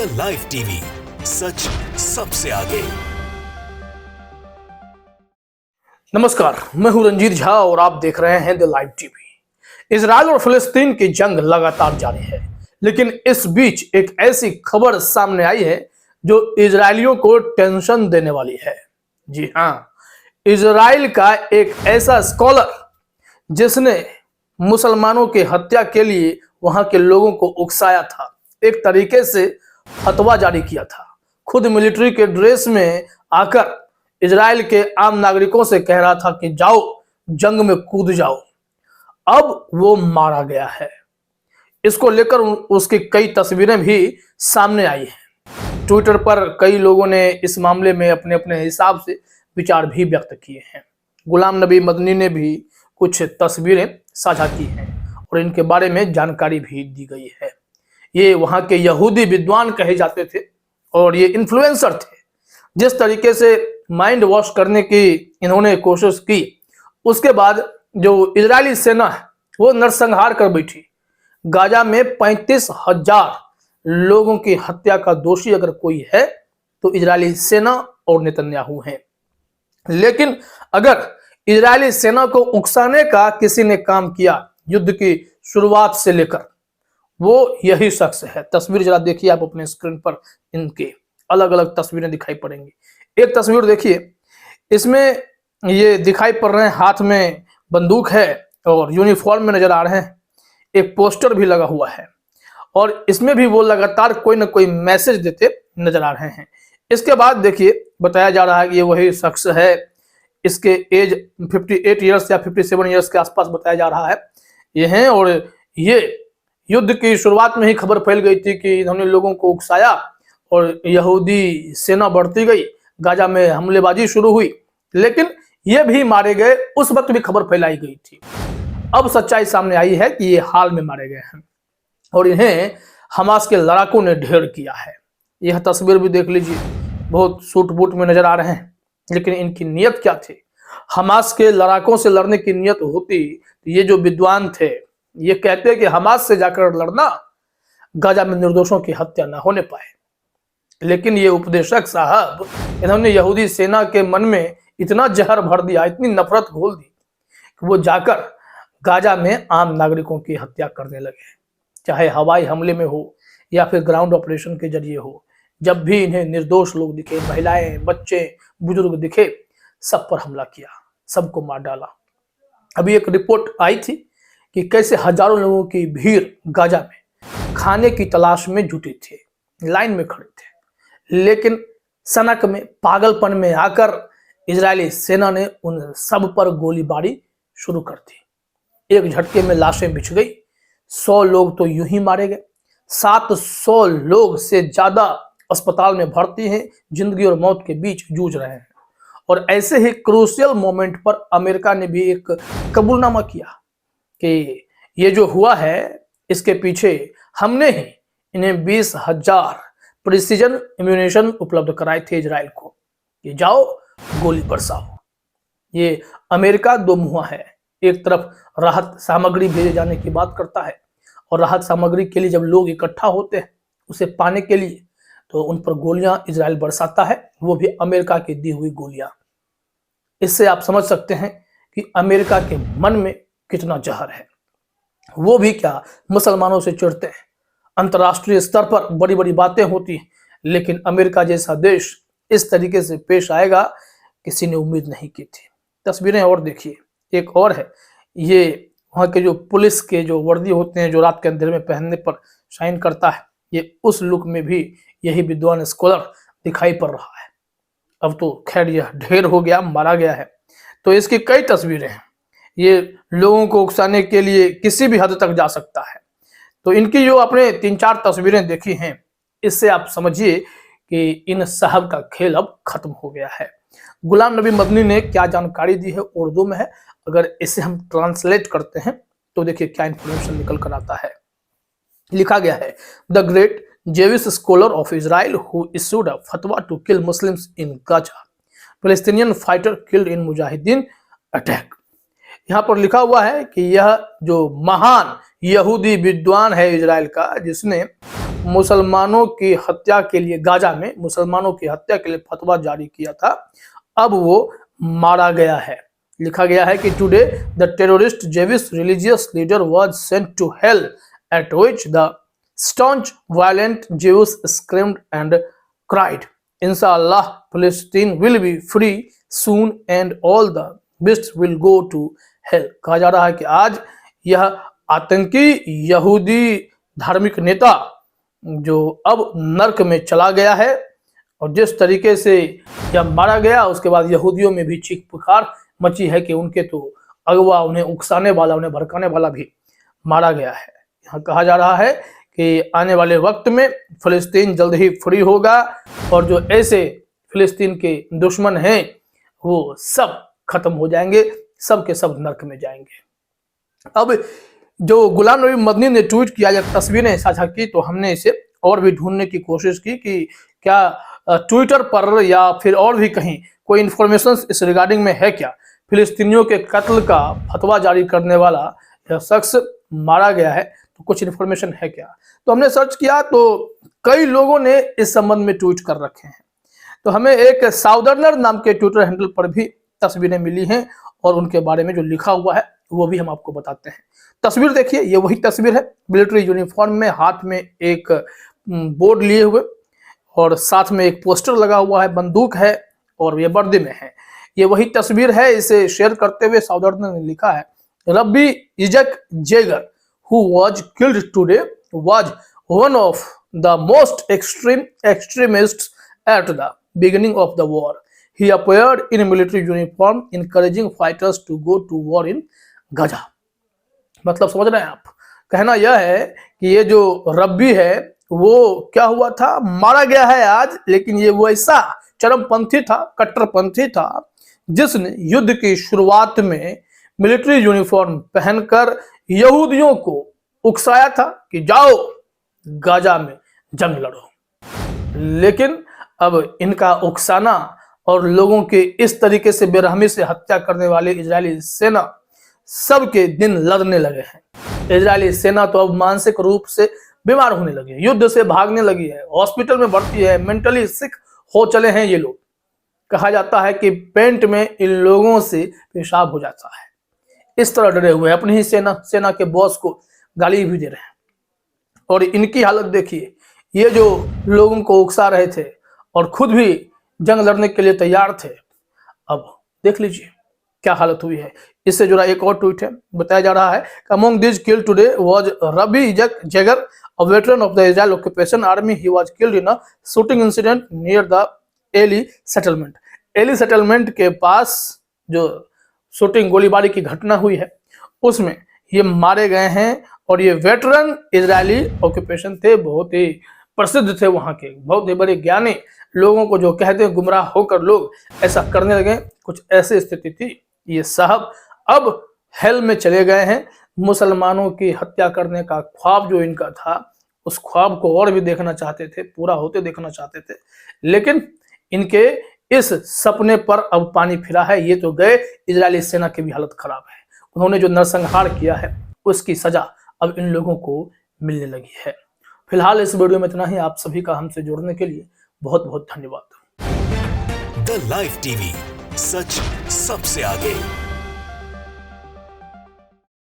The live TV, सच सबसे आगे। नमस्कार, मैं हूं रंजीत झा और आप देख रहे हैं द लाइव टीवी। इजराइल और फिलिस्तीन की जंग लगातार जारी है, लेकिन इस बीच एक ऐसी खबर सामने आई है जो इजरायलियों को टेंशन देने वाली है। जी हां, इजराइल का एक ऐसा स्कॉलर जिसने मुसलमानों की हत्या के लिए वहां के लोगों को उकसाया था, एक तरीके से फतवा जारी किया था, खुद मिलिट्री के ड्रेस में आकर इजराइल के आम नागरिकों से कह रहा था कि जाओ जंग में कूद जाओ। अब वो मारा गया है। इसको लेकर उसकी कई तस्वीरें भी सामने आई हैं। ट्विटर पर कई लोगों ने इस मामले में अपने अपने हिसाब से विचार भी व्यक्त किए हैं। गुलाम नबी मदनी ने भी कुछ तस्वीरें साझा की हैं और इनके बारे में जानकारी भी दी गई है। ये वहां के यहूदी विद्वान कहे जाते थे और ये इन्फ्लुएंसर थे। जिस तरीके से माइंड वॉश करने की इन्होंने कोशिश की, उसके बाद जो इजरायली सेना है वो नरसंहार कर बैठी। गाजा में 35,000 लोगों की हत्या का दोषी अगर कोई है तो इजरायली सेना और नेतन्याहू हैं। लेकिन अगर इजरायली सेना को उकसाने का किसी ने काम किया युद्ध की शुरुआत से लेकर, वो यही शख्स है। तस्वीर जरा देखिए आप अपने स्क्रीन पर, इनके अलग अलग तस्वीरें दिखाई पड़ेंगी। एक तस्वीर देखिए, इसमें ये दिखाई पड़ रहे हैं हाथ में बंदूक है और यूनिफॉर्म में नजर आ रहे हैं। एक पोस्टर भी लगा हुआ है और इसमें भी वो लगातार कोई ना कोई मैसेज देते नजर आ रहे हैं। इसके बाद देखिए बताया जा रहा है कि ये वही शख्स है। इसके एज 58 ईयर्स या 57 ईयर्स के आसपास बताया जा रहा है ये हैं। और ये युद्ध की शुरुआत में ही खबर फैल गई थी कि इन्होंने लोगों को उकसाया और यहूदी सेना बढ़ती गई, गाजा में हमलेबाजी शुरू हुई, लेकिन ये भी मारे गए। उस वक्त भी खबर फैलाई गई थी। अब सच्चाई सामने आई है कि ये हाल में मारे गए हैं और इन्हें हमास के लड़ाकों ने ढेर किया है। यह तस्वीर भी देख लीजिए, बहुत सूट बूट में नजर आ रहे हैं, लेकिन इनकी नियत क्या थी? हमास के लड़ाकों से लड़ने की नियत होती तो ये जो विद्वान थे ये कहते कि हमास से जाकर लड़ना, गाजा में निर्दोषों की हत्या न होने पाए। लेकिन ये उपदेशक साहब, इन्होंने यहूदी सेना के मन में इतना जहर भर दिया, इतनी नफरत घोल दी कि वो जाकर गाजा में आम नागरिकों की हत्या करने लगे। चाहे हवाई हमले में हो या फिर ग्राउंड ऑपरेशन के जरिए हो, जब भी इन्हें निर्दोष लोग दिखे, महिलाएं, बच्चे, बुजुर्ग दिखे, सब पर हमला किया, सबको मार डाला। अभी एक रिपोर्ट आई थी कि कैसे हजारों लोगों की भीड़ गाजा में खाने की तलाश में जुटी थी, लाइन में खड़े थे, लेकिन सनक में, पागलपन में आकर इजरायली सेना ने उन सब पर गोलीबारी शुरू कर दी। एक झटके में लाशें बिछ गई। 100 लोग तो यूं ही मारे गए। 700 लोग से ज्यादा अस्पताल में भर्ती हैं, जिंदगी और मौत के बीच जूझ रहे हैं। और ऐसे ही क्रूशियल मोमेंट पर अमेरिका ने भी एक कबूलनामा किया कि ये जो हुआ है इसके पीछे हमने ही इन्हें 20,000 प्रिसीजन इम्यूनेशन उपलब्ध कराए थे इजराइल को, ये जाओ गोली बरसाओ। ये अमेरिका दो मुहा है, एक तरफ राहत सामग्री भेजे जाने की बात करता है और राहत सामग्री के लिए जब लोग इकट्ठा होते हैं उसे पाने के लिए, तो उन पर गोलियां इजराइल बरसाता है, वो भी अमेरिका की दी हुई गोलियां। इससे आप समझ सकते हैं कि अमेरिका के मन में कितना जहर है। वो भी क्या, मुसलमानों से चिढ़ते हैं। अंतर्राष्ट्रीय स्तर पर बड़ी बड़ी बातें होती हैं, लेकिन अमेरिका जैसा देश इस तरीके से पेश आएगा किसी ने उम्मीद नहीं की थी। तस्वीरें और देखिए, एक और है, ये वहाँ के जो पुलिस के जो वर्दी होते हैं जो रात के अंधेरे में पहनने पर शाइन करता है, ये उस लुक में भी यही विद्वान स्कॉलर दिखाई पड़ रहा है। अब तो खैर यह ढेर हो गया, मारा गया है, तो इसकी कई तस्वीरें हैं। ये लोगों को उकसाने के लिए किसी भी हद तक जा सकता है। तो इनकी जो आपने 3-4 तस्वीरें देखी हैं, इससे आप समझिए कि इन साहब का खेल अब खत्म हो गया है। गुलाम नबी मदनी ने क्या जानकारी दी है, उर्दू में है, अगर इसे हम ट्रांसलेट करते हैं तो देखिए क्या इंफॉर्मेशन निकल कर आता है। लिखा गया है, the great Jewish scholar of Israel who issued a fatwa to kill Muslims in Gaza, Palestinian fighter killed in mujahideen attack. यहाँ पर लिखा हुआ है कि यह जो महान यहूदी विद्वान है इजराइल का, जिसने मुसलमानों की हत्या के लिए, गाजा में मुसलमानों की हत्या के लिए फतवा जारी किया था, अब वो मारा गया है। लिखा गया है कि today the terrorist Jewish religious leader was sent to hell at which the staunch violent Jews screamed and cried, Inshallah, Palestine will be free soon and all the beasts will go to hell। कहा जा रहा है कि आज यह आतंकी यहूदी धार्मिक नेता जो अब नर्क में चला गया है, और जिस तरीके से यह मारा गया उसके बाद यहूदियों में भी चीख पुकार मची है कि उनके तो अगवा, उन्हें उकसाने वाला, उन्हें भड़काने वाला भी मारा गया है। यहाँ कहा जा रहा है कि आने वाले वक्त में फिलिस्तीन जल्द ही फ्री होगा और जो ऐसे फिलिस्तीन के दुश्मन हैं वो सब खत्म हो जाएंगे, सब के सब नर्क में जाएंगे। अब जो गुलाम नबी मदनी ने ट्वीट किया या तस्वीरें साझा की, तो हमने इसे और भी ढूंढने की कोशिश की कि क्या ट्विटर पर या फिर और भी कहीं कोई इंफॉर्मेशन इस रिगार्डिंग में है क्या, फिलिस्तीनियों के कत्ल का फतवा जारी करने वाला यह शख्स मारा गया है, तो कुछ इन्फॉर्मेशन है क्या। तो हमने सर्च किया तो कई लोगों ने इस संबंध में ट्वीट कर रखे हैं। तो हमें एक साउदर्नर नाम के ट्विटर हैंडल पर भी तस्वीरें मिली हैं और उनके बारे में जो लिखा हुआ है वो भी हम आपको बताते हैं। तस्वीर देखिए, ये वही तस्वीर है, मिलिट्री यूनिफॉर्म में, हाथ में एक बोर्ड लिए हुए और साथ में एक पोस्टर लगा हुआ है, बंदूक है और ये वर्दी में है। ये वही तस्वीर है। इसे शेयर करते हुए साउदर्नर ने लिखा है, रब्बी इजक जेगर who was killed today was one of the most extreme extremists at the beginning of the war. He appeared in military uniform encouraging fighters to go to war in Gaza। मतलब समझ रहे हैं आप, कहना यह है कि ये जो रब्बी है वो क्या हुआ था, मारा गया है आज, लेकिन ये वो ऐसा चरमपंथी था, कट्टरपंथी था जिसने युद्ध की शुरुआत में मिलिट्री यूनिफॉर्म पहनकर यहूदियों को उकसाया था कि जाओ गाजा में जंग लड़ो। लेकिन अब इनका उकसाना और लोगों के इस तरीके से बेरहमी से हत्या करने वाले इजरायली सेना सबके दिन लड़ने लगे हैं। इजरायली सेना तो अब मानसिक रूप से बीमार होने लगी है, युद्ध से भागने लगी है, हॉस्पिटल में भर्ती है, मेंटली सिक हो चले हैं ये लोग। कहा जाता है कि पेंट में इन लोगों से पेशाब हो जाता है, इस तरह डरे हुए, अपनी ही सेना के बॉस को गाली भी दे रहे हैं। और इनकी हालत देखिए, ये जो लोगों को उकसा रहे थे और खुद भी जंग लड़ने के लिए तैयार थे, अब देख लीजिए क्या हालत हुई है। इससे जुड़ा एक और ट्वीट है, बताया जा रहा है, among this killed today was rabbi Yitzhak Jaeger, a veteran of the Israel occupation army. He was killed in a shooting incident near the Eli settlement. Eli settlement के पास जो शूटिंग गोलीबारी की घटना हुई है उसमें ये मारे गए हैं। और ये वेटरन इजरायली ऑक्यूपेशन थे, बहुत ही प्रसिद्ध थे वहां के, बहुत ही बड़े ज्ञानी, लोगों को जो कहते हैं गुमराह होकर लोग ऐसा करने लगे, कुछ ऐसी स्थिति थी। ये साहब अब हेल में चले गए हैं। मुसलमानों की हत्या करने का ख्वाब जो इनका था, उस ख्वाब को और भी देखना चाहते थे, पूरा होते देखना चाहते थे, लेकिन इनके इस सपने पर अब पानी फिरा है। ये तो गए, इजरायली सेना की भी हालत खराब है। उन्होंने जो नरसंहार किया है उसकी सजा अब इन लोगों को मिलने लगी है। फिलहाल इस वीडियो में इतना ही। आप सभी का हमसे जुड़ने के लिए बहुत बहुत धन्यवाद। द लाइव टीवी, सच सबसे आगे।